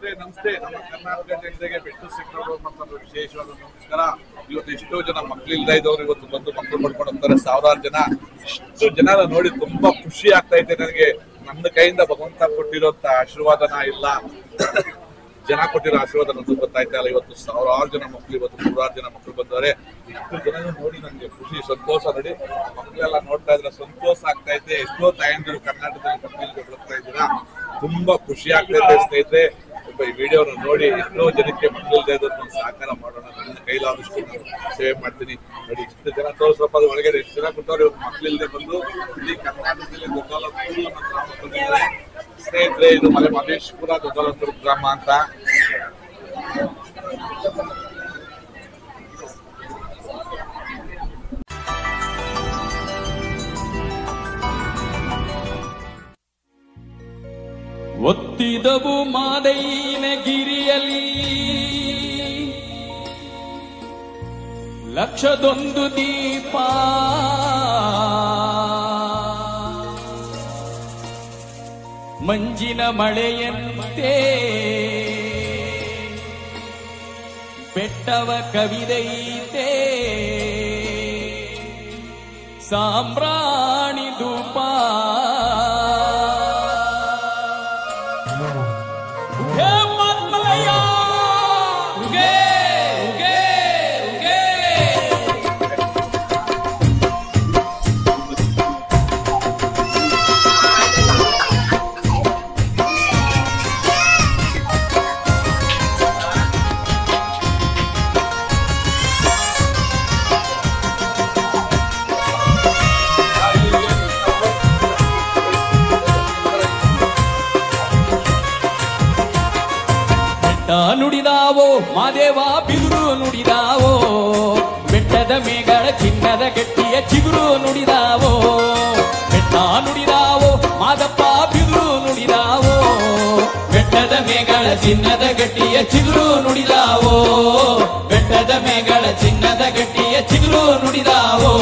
ಸ್ನೇಹಿತರೆ ನಮಸ್ತೆ. ನಮ್ಮ ಕರ್ನಾಟಕ ಜನತೆಗೆ ಬೆಟ್ಟು ಸಿಕ್ಕವರು ಮತ್ತೊಂದು ವಿಶೇಷವಾದ ನಮಸ್ಕಾರ. ಇವತ್ತು ಎಷ್ಟೋ ಜನ ಮಕ್ಕಳಿಲ್ಲದೆ ಇದ್ದವರು ಇವತ್ತು ಬಂದು ಮಕ್ಕಳು ಪಡ್ಕೊಂಡು ಹೋಗ್ತಾರೆ, ಸಾವಿರಾರು ಜನ. ಇಷ್ಟು ಜನ ನೋಡಿ ತುಂಬಾ ಖುಷಿ ಆಗ್ತಾ ಇದೆ ನನಗೆ. ನನ್ನ ಕೈಯಿಂದ ಭಗವಂತ ಕೊಟ್ಟಿರೋಂತ ಆಶೀರ್ವಾದನ ಇಲ್ಲ, ಜನ ಕೊಟ್ಟಿರೋ ಆಶೀರ್ವಾದ ನಂದು ಗೊತ್ತಾಯ್ತಾ ಇಲ್ಲ. ಇವತ್ತು ಸಾವಿರಾರು ಜನ ಮಕ್ಕಳು, ಇವತ್ತು 100 ಜನ ಮಕ್ಕಳು ಬಂದವರೆ. ಇಷ್ಟು ಜನ ನೋಡಿ ನನಗೆ ಖುಷಿ, ಸಂತೋಷ. ನೋಡಿ ಮಕ್ಕಳೆಲ್ಲ ನೋಡ್ತಾ ಇದ್ರೆ ಸಂತೋಷ ಆಗ್ತಾ ಇದೆ. ಎಷ್ಟೋ ತಾಯಂದಿರು ಕರ್ನಾಟಕದಲ್ಲಿ ಮಕ್ಕಳಿಗೆ ಬೆಳಗ್ತಾ ಇದ್ದೀರಾ, ತುಂಬಾ ಖುಷಿ ಆಗ್ತಾ ಇದೆ ಸ್ನೇಹಿತರೆ. ಈ ವಿಡಿಯೋನ ನೋಡಿ ಎಷ್ಟೋ ಜನಕ್ಕೆ ಮಕ್ಕಳಿಲ್ಲದೆ ಇರೋದನ್ನ ಸಹಕಾರ ಮಾಡೋಣ. ನನ್ನ ಕೈಲಾದಷ್ಟು ನಾನು ಸೇವೆ ಮಾಡ್ತೀನಿ. ನೋಡಿ ಇಷ್ಟು ಜನ ತೋರಿಸಪ್ಪ, ಅದು ಒಳಗಡೆ ಎಷ್ಟು ಜನ ಕೊಟ್ಟವ್ರು ಇವತ್ತು ಮಕ್ಕಳಿಲ್ಲದೆ ಬಂದು ಇಲ್ಲಿ ಕರ್ನಾಟಕದಲ್ಲಿ ದೊಡ್ಡಾಲತ್ತೂರು ನಮ್ಮ ಗ್ರಾಮ ಬಂದಿದ್ದಾರೆ ಸ್ನೇಹಿತರೆ. ಇದು ಮಲೆ ಮಹದೇಶ್ಪುರ ದೊಡ್ಡಾಲತ್ತೂರು ಗ್ರಾಮ ಅಂತ. ಒತ್ತಿದವು ಮಾದೈನ ಗಿರಿಯಲಿ ಲಕ್ಷದೊಂದು ದೀಪ, ಮಂಜಿನ ಮಳೆಯಂತೆ ಬೆಟ್ಟವ ಕವಿದೈತೆ ಸಾಂಬ್ರಾಣಿ ಧೂಪ. ನುಡಿದಾವೋ ಮಾದೇವ ಬಿದುರು ನುಡಿದಾವೋ, ಬೆಟ್ಟದ ಮೇಗಳ ಚಿನ್ನದ ಗಟ್ಟಿಯ ಚಿಗುರು ನುಡಿದಾವೋ. ಬೆಟ್ಟ ನುಡಿದಾವೋ ಮಾದಪ್ಪ ಬಿದುರು ನುಡಿದಾವೋ, ಬೆಟ್ಟದ ಮೇಗಳ ಚಿನ್ನದ ಗಟ್ಟಿಯ ಚಿಗುರು ನುಡಿದಾವೋ. ಬೆಟ್ಟದ ಮೇಗಳ ಚಿನ್ನದ ಗಟ್ಟಿಯ ಚಿಗುರು ನುಡಿದಾವೋ.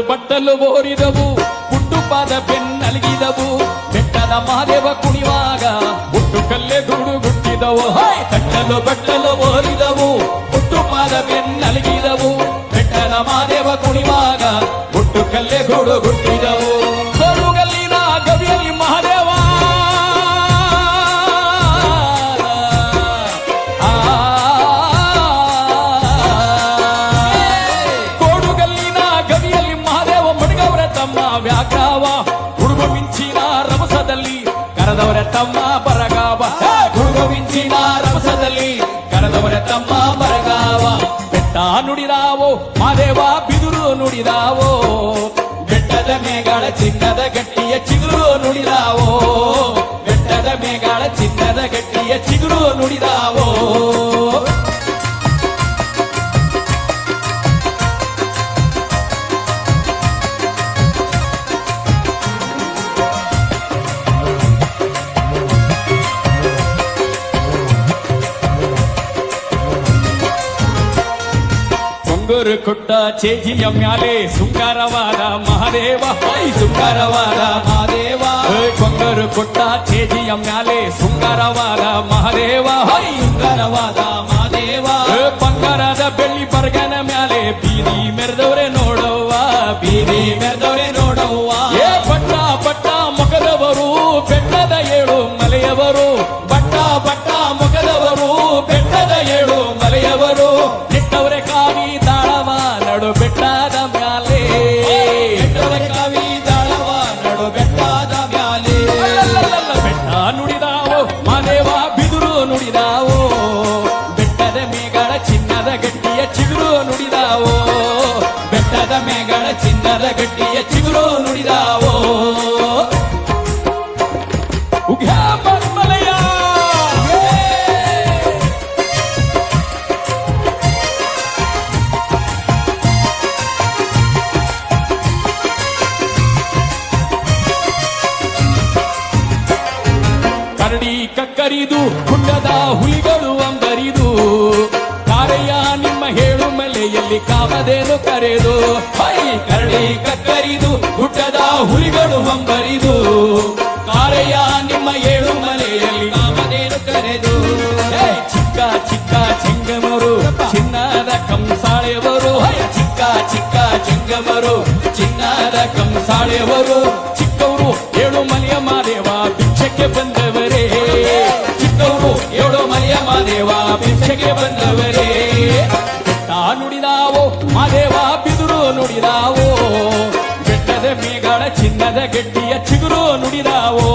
ಬಟ್ಟಲು ಬೋರಿದವು, ಹುಟ್ಟು ಪಾದ ಬೆನ್ನಲಗಿದವು. ಬೆಟ್ಟದ ಮಾದೇವ ಕುಣಿವಾಗ ಹುಟ್ಟು ಕಲ್ಲೆ ಗೂಡು ಗುಟ್ಟಿದವು. ತಟ್ಟಲು ಬಟ್ಟಲು ಬೋರಿದವು, ಹುಟ್ಟು ಪಾದ ಬೆನ್ನಲಗಿದವು. ಬೆಟ್ಟದ ಮಾದೇವ ಕುಣಿವಾಗ ಹುಟ್ಟು ಕಲ್ಲೆ ಗೂಡು ಗುಟ್ಟಿದವು. ಕೊಡುಗಲ್ಲಿನ ಗವಿಯಲ್ಲಿ ಮಹಾದೇವ ವ್ಯಾಘ್ರಾವ ಹುಡುಗ ಮಿಂಚಿನ ರಭಸದಲ್ಲಿ ಕರೆದವರ ತಮ್ಮ ಬರಗಾವ. ಹುಡುಗ ಮಿಂಚಿನ ರಭಸದಲ್ಲಿ ಕರೆದವರ ತಮ್ಮ ಬರಗಾವ. ಬೆಟ್ಟ ನುಡಿದಾವೋ ಮಾದೇವ ಬಿದುರು ನುಡಿದಾವೋ, ಬೆಟ್ಟದ ಮೇಗಳ ಚಿನ್ನದ ಗಟ್ಟಿಯ ಚಿಗುರು ನುಡಿದಾವೋ. ಬೆಟ್ಟದ ಮೇಗಳ ಚಿನ್ನದ ಗಟ್ಟಿಯ ಚಿಗುರು ನುಡಿದಾವೋ. ಕೊಂಗರು ಕೊಟ್ಟ ಚೇಜಿಯ ಮ್ಯಾಲೆ ಸುಂಕರವಾದ ಮಹಾದೇವ, ಸುಂಕರವಾದ ಮಹಾದೇವ. ಕೊಂಗರು ಕೊಟ್ಟ ಚೇಜಿಯ ಮ್ಯಾಲೆ ಸುಂಕರವಾದ ಮಹಾದೇವ, ಸುಂಕರವಾದ ಮಹಾದೇವ. ಬಂಗಾರದ ಬೆಳ್ಳಿ ಬರ್ಗನ ಮ್ಯಾಲೆ ಬೀದಿ ಮೆರೆದವ್ರೆ ನೋಡವ್ವ, ಬೀದಿ ಮೆರೆದವ್ರೆ ನೋಡವ್ವ. ಬಟ್ಟ ಬಟ್ಟ ಮೊಗದವರು ಬೆಟ್ಟದ 7 ಮಲೆಯವರು, ಬಟ್ಟ ಬಟ್ಟ ಮೊಗದವರು ಬೆಟ್ಟದ 7 ಮಲೆಯವರು. ನಿಟ್ಟವರೆ ಕಾವಿ ದಾಳವ ನಡು ಬೆಟ್ಟದ ಮ್ಯಾಲೆ, ನಿಟ್ಟವರೆ ಕಾವಿ ದಾಳವ ನಡು ಬೆಟ್ಟದ ಮ್ಯಾಲೆ. ಬೆಟ್ಟ ನುಡಿದಾವೋ ಮಾದೇವ ಬಿದು ಕರಡಿ ಕಕ್ಕರಿದು ಗುಡ್ಡದ ಹುಲಿಗಳು ಅಂಬರಿದು ಕಾರಯ್ಯ ನಿಮ್ಮ ಹೇಳು ಮಲೆಯಲ್ಲಿ ಕಾಮದೇನು ಕರೆದು ಹೈ ಕರಡಿ ಕಕ್ಕರಿದು ಗುಡ್ಡದ ಹುಲಿಗಳು ಅಂಬರಿದು ಕಾರಯ್ಯ ನಿಮ್ಮ ಏಳು ಮಲೆಯಲ್ಲಿ ಕಾಮದೇನು ಕರೆದು ಚಿಕ್ಕ ಚಿಕ್ಕ ಚೆಂಗಮರು ಚಿನ್ನದ ಕಂಸಾಳೆಯವರು ಚಿಕ್ಕ ಚಿಕ್ಕ ಚೆಂಗಮರು ಚಿನ್ನದ ಕಂಸಾಳೆಯವರು ಚಿಕ್ಕವರು ಏಳು ಮಲೆಯ ಮಾದೇವ ಭಿಕ್ಷಕ್ಕೆ ಬಂದವರೇ ಚಿಕ್ಕವರು ಏಳು ಮಲೆಯ ಮಾದೇವ ಭಿಕ್ಷಕ್ಕೆ ಬಂದವರೇ ಬೆಟ್ಟ ನುಡಿದಾವೋ ಮಾದೇವ ಬಿದುರು ನುಡಿದಾವೋ ಬೆಟ್ಟದ ಮೇಗಳ ಚಿನ್ನದ ಗಟ್ಟಿಯ ಚಿಗುರು ನುಡಿದಾವೋ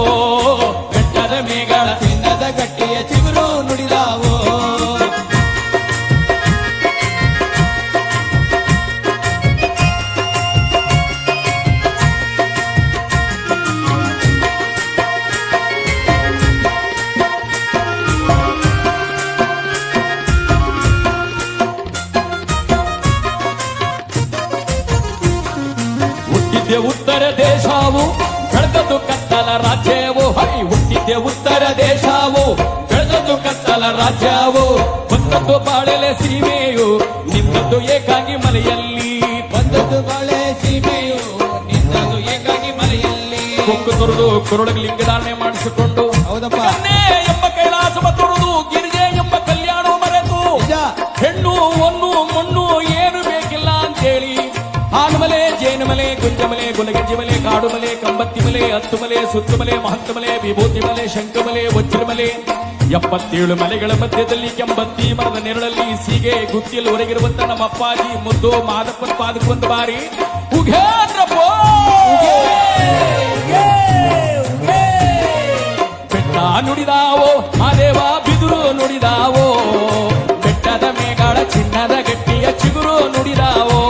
ಬೆಟ್ಟದ ಮೇಗಳ ಚಿನ್ನದ ಗಟ್ಟಿಯ ಚಿಗುರು ನುಡಿದಾವೋ ಉತ್ತರ ದೇಶವು ಬೆಳೆದದ್ದು ಕತ್ತಲ ರಾಜ್ಯವು ಹುಟ್ಟಿದ್ದೆ ಉತ್ತರ ದೇಶವು ಬೆಳೆದದ್ದು ಕತ್ತಲ ರಾಜ್ಯವು ಬಂದದ್ದು ಬಾಳೆಲೆ ಸೀಮೆಯು ನಿಂತದ್ದು ಏಕಾಂಗಿ ಮಲೆಯಲ್ಲಿ ಬಂದದ್ದು ಬಾಳೆ ಸೀಮೆಯು ನಿಂತದ್ದು ಏಕಾಂಗಿ ಮಲೆಯಲ್ಲಿ ಕೊಂಕು ತೊರೆದು ಕುರುಡಗೆ ಲಿಂಗಧಾರಣೆ ಮಾಡಿಸಿಕೊಂಡು ಹೌದಪ್ಪ ಎಂಬ ಕೈಲಾಸವ ತೊರೆದು ಗಿರಿಜೆ ಎಂಬ ಕಲ್ಯಾಣ ಮರೆತು ಹೆಣ್ಣು ಹೊನ್ನು ಮಣ್ಣು ಏನು ಬೇಕಿಲ್ಲ ಅಂತೇಳಿ ಹಾನುಮಲೆ ಜೇನುಮಲೆ ಗುಂಜಮಲೆ ಗುಲಗಂಜಿಮಲೆ ಕಾಡುಮಲೆ ಕಂಬತ್ತಿ ಮಲೆ ಹತ್ತುಮಲೆ ಸುತ್ತುಮಲೆ ಮಹತ್ತಮಲೆ ವಿಭೂತಿ ಮಲೆ ಶಂಕಮಲೆ ವಜ್ರಮಲೆ 77 ಮಲೆಗಳ ಮಧ್ಯದಲ್ಲಿ ಕೆಂಬತ್ತಿ ಮರದ ನೆರಳಲ್ಲಿ ಸೀಗೆ ಗುತ್ತಿಯಲ್ಲಿ ಹೊರಗಿರುವಂತ ನಮ್ಮ ಅಪ್ಪಾಜಿ ಮುದ್ದು ಮಾದಪ್ಪನ ಪಾದಕ್ಕೊಂದು ಬಾರಿ ಬೆಟ್ಟ ನುಡಿದಾವೋ ಮಾದೇವ ಬಿದುರು ನುಡಿದಾವೋ ಬೆಟ್ಟದ ಮೇಗಳ ಚಿನ್ನದ ಗಟ್ಟಿಯ ಚಿಗುರು ನುಡಿದಾವೋ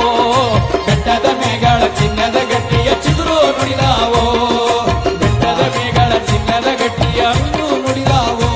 ಬೆಟ್ಟದ ಮೇಗಳ ಚಿನ್ನದ ಗಟ್ಟಿಯ ಚಿಗುರು ನುಡಿದಾವೋ ಬೆಟ್ಟದ ಮೇಗಳ ಚಿನ್ನದ ಗಟ್ಟಿಯ ನುಡಿದಾವೋ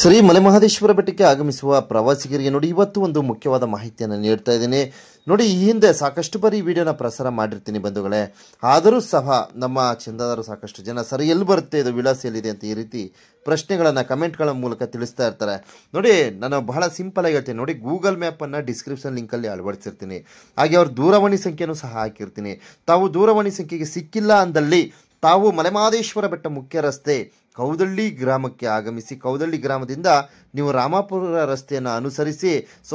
ಶ್ರೀ ಮಲೆಮಹದೇಶ್ವರ ಬೆಟ್ಟಕ್ಕೆ ಆಗಮಿಸುವ ಪ್ರವಾಸಿಗರಿಗೆ ನೋಡಿ ಇವತ್ತು ಒಂದು ಮುಖ್ಯವಾದ ಮಾಹಿತಿಯನ್ನು ನೀಡ್ತಾ ಇದ್ದೀನಿ. ನೋಡಿ, ಈ ಹಿಂದೆ ಸಾಕಷ್ಟು ಬಾರಿ ಈ ವಿಡಿಯೋನ ಪ್ರಸಾರ ಮಾಡಿರ್ತೀನಿ ಬಂಧುಗಳೇ. ಆದರೂ ಸಹ ನಮ್ಮ ಚಂದಾದಾರರು ಸಾಕಷ್ಟು ಜನ ಸರಿ ಎಲ್ಲಿ ಬರುತ್ತೆ ಇದು ವಿಳಾಸ ಎಲ್ಲಿದೆ ಅಂತ ಈ ರೀತಿ ಪ್ರಶ್ನೆಗಳನ್ನು ಕಮೆಂಟ್ಗಳ ಮೂಲಕ ತಿಳಿಸ್ತಾ ಇರ್ತಾರೆ. ನೋಡಿ, ನಾನು ಬಹಳ ಸಿಂಪಲ್ ಆಗಿ ಹೇಳ್ತೀನಿ. ನೋಡಿ, ಗೂಗಲ್ ಮ್ಯಾಪನ್ನು ಡಿಸ್ಕ್ರಿಪ್ಷನ್ ಲಿಂಕಲ್ಲಿ ಅಳವಡಿಸಿರ್ತೀನಿ. ಹಾಗೆ ಅವ್ರ ದೂರವಾಣಿ ಸಂಖ್ಯೆನೂ ಸಹ ಹಾಕಿರ್ತೀನಿ. ತಾವು ದೂರವಾಣಿ ಸಂಖ್ಯೆಗೆ ಸಿಕ್ಕಿಲ್ಲ ಅಂದಲ್ಲಿ ತಾವು ಮಲೆಮಹದೇಶ್ವರ ಬೆಟ್ಟ ಮುಖ್ಯ ರಸ್ತೆ ಕೌದಳ್ಳಿ ಗ್ರಾಮಕ್ಕೆ ಆಗಮಿಸಿ ಕೌದಳ್ಳಿ ಗ್ರಾಮದಿಂದ ನೀವು ರಾಮಾಪುರ ರಸ್ತೆಯನ್ನು ಅನುಸರಿಸಿ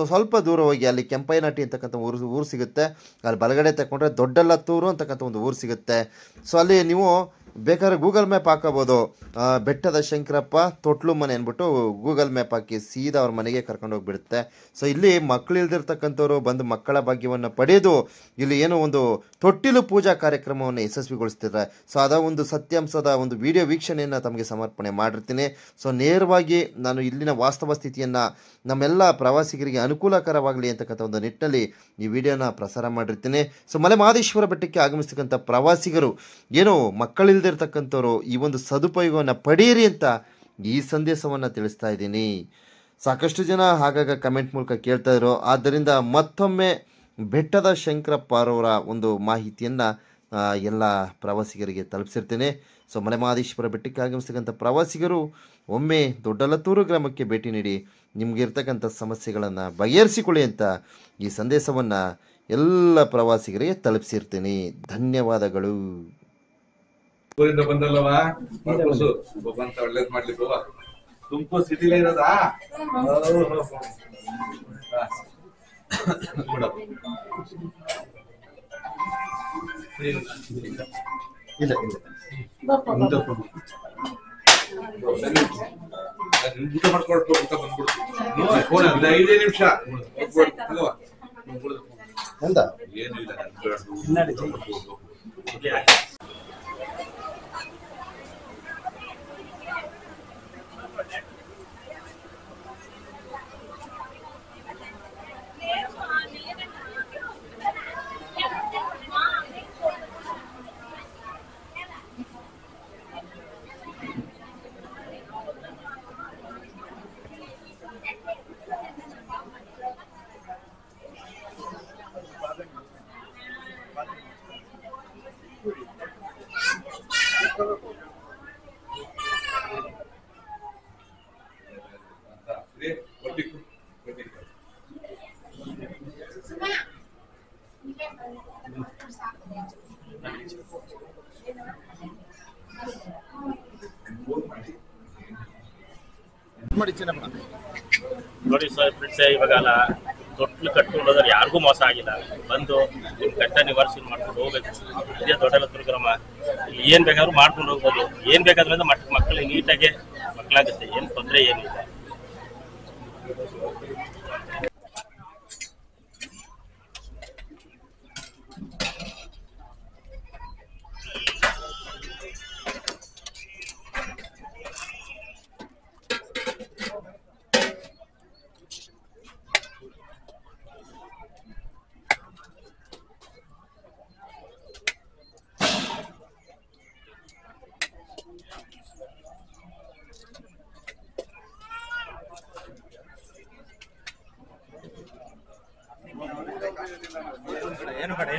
ಸ್ವಲ್ಪ ದೂರ ಹೋಗಿ ಅಲ್ಲಿ ಕೆಂಪಯ್ಯನಹಟ್ಟಿ ಅಂತಕ್ಕಂಥ ಊರು ಸಿಗುತ್ತೆ. ಅಲ್ಲಿ ಬಲಗಡೆ ತಗೊಂಡ್ರೆ ದೊಡ್ಡಲ್ಲತ್ತೂರು ಅಂತಕ್ಕಂಥ ಒಂದು ಊರು ಸಿಗುತ್ತೆ. ಸೊ ಅಲ್ಲಿ ನೀವು ಬೇಕಾದ್ರೆ ಗೂಗಲ್ ಮ್ಯಾಪ್ ಹಾಕೋಬೋದು. ಬೆಟ್ಟದ ಶಂಕರಪ್ಪ ತೊಟ್ಲು ಮನೆ ಅಂದ್ಬಿಟ್ಟು ಗೂಗಲ್ ಮ್ಯಾಪ್ ಹಾಕಿ ಸೀದಾ ಅವ್ರ ಮನೆಗೆ ಕರ್ಕೊಂಡು ಹೋಗಿಬಿಡುತ್ತೆ. ಸೊ ಇಲ್ಲಿ ಮಕ್ಕಳು ಇಲ್ದಿರ್ತಕ್ಕಂಥವ್ರು ಬಂದು ಮಕ್ಕಳ ಭಾಗ್ಯವನ್ನು ಪಡೆದು ಇಲ್ಲಿ ಏನೋ ಒಂದು ತೊಟ್ಟಿಲು ಪೂಜಾ ಕಾರ್ಯಕ್ರಮವನ್ನು ಯಶಸ್ವಿಗೊಳಿಸ್ತಿದ್ದಾರೆ. ಸೊ ಅದ ಒಂದು ಸತ್ಯಾಂಶದ ಒಂದು ವಿಡಿಯೋ ವೀಕ್ಷಣೆಯನ್ನು ತಮಗೆ ಸಮರ್ಪಣೆ ಮಾಡಿರ್ತೀನಿ. ಸೊ ನೇರವಾಗಿ ನಾನು ಇಲ್ಲಿನ ವಾಸ್ತವ ಸ್ಥಿತಿಯನ್ನು ನಮ್ಮೆಲ್ಲ ಪ್ರವಾಸಿಗರಿಗೆ ಅನುಕೂಲಕರವಾಗಲಿ ಅಂತಕ್ಕಂಥ ಒಂದು ನಿಟ್ಟಿನಲ್ಲಿ ಈ ವಿಡಿಯೋನ ಪ್ರಸಾರ ಮಾಡಿರ್ತೀನಿ. ಸೊ ಮಲೆಮಹದೇಶ್ವರ ಬೆಟ್ಟಕ್ಕೆ ಆಗಮಿಸ್ತಕ್ಕಂಥ ಪ್ರವಾಸಿಗರು ಏನೋ ಮಕ್ಕಳಿಲ್ದಿರ್ತಕ್ಕಂಥವ್ರು ಈ ಒಂದು ಸದುಪಯೋಗವನ್ನು ಪಡೆಯಿರಿ ಅಂತ ಈ ಸಂದೇಶವನ್ನು ತಿಳಿಸ್ತಾ ಇದ್ದೀನಿ. ಸಾಕಷ್ಟು ಜನ ಆಗಾಗ ಕಮೆಂಟ್ ಮೂಲಕ ಕೇಳ್ತಾ ಇದ್ರು. ಆದ್ದರಿಂದ ಮತ್ತೊಮ್ಮೆ ಬೆಟ್ಟದ ಶಂಕರಪ್ಪರವರ ಒಂದು ಮಾಹಿತಿಯನ್ನು ಎಲ್ಲ ಪ್ರವಾಸಿಗರಿಗೆ ತಲುಪಿಸಿರ್ತೇನೆ. ಸೊ ಮಲೆಮಹದೇಶ್ವರ ಬೆಟ್ಟಕ್ಕೆ ಆಗಮಿಸ್ತಕ್ಕಂಥ ಪ್ರವಾಸಿಗರು ಒಮ್ಮೆ ದೊಡ್ಡಲತ್ತೂರು ಗ್ರಾಮಕ್ಕೆ ಭೇಟಿ ನೀಡಿ ನಿಮಗೆ ಇರ್ತಕ್ಕಂಥ ಸಮಸ್ಯೆಗಳನ್ನು ಬಗೆಹರಿಸಿಕೊಳ್ಳಿ ಅಂತ ಈ ಸಂದೇಶವನ್ನು ಎಲ್ಲ ಪ್ರವಾಸಿಗರಿಗೆ ತಲುಪಿಸಿರ್ತೀನಿ. ಧನ್ಯವಾದಗಳು. ಊರಿಂದ ಬಂದಲ್ಲವಾ ಭಗವಂತ ಒಳ್ಳೇದ್ ಮಾಡ್ಲಿಕ್ಕೆ ತುಮಕೂರು ಸಿಟಿಲೇ ಇರೋದಾ? ಇಲ್ಲ ಊಟ ಮಾಡ್ಕೊಳ್ತು ಊಟ ಬಂದ್ಬಿಡ್ತು. ಫೋನ್ 5 ನಿಮಿಷ ಅಲ್ವಾ? ಏನು ಇಲ್ಲ. ನೋಡಿ ಸರ್ ಫ್ರೆಂಡ್ಸೇ, ಇವಾಗಲ್ಲ ತೊಟ್ಲು ಕಟ್ಕೊಂಡೋದ್ರೆ ಯಾರಿಗೂ ಮೋಸ ಆಗಿಲ್ಲ. ಬಂದು ನಿಮ್ಮ ಕಷ್ಟ ನಿವಾರಿಸಿ ಮಾಡ್ಕೊಂಡು ಹೋಗ್ಬೇಕು. ಇದೇ ದೊಡ್ಡ ಗ್ರಾಮ, ಏನ್ ಬೇಕಾದ್ರೂ ಮಾಡ್ಕೊಂಡು ಹೋಗ್ಬೋದು. ಏನ್ ಬೇಕಾದ್ರಿಂದ ಮಕ್ಕಳಿಗೆ ನೀಟಾಗಿ ಮಕ್ಕಳಾಗುತ್ತೆ, ಏನ್ ತೊಂದರೆ ಏನಿಲ್ಲ. ಏನು ಬೇಡ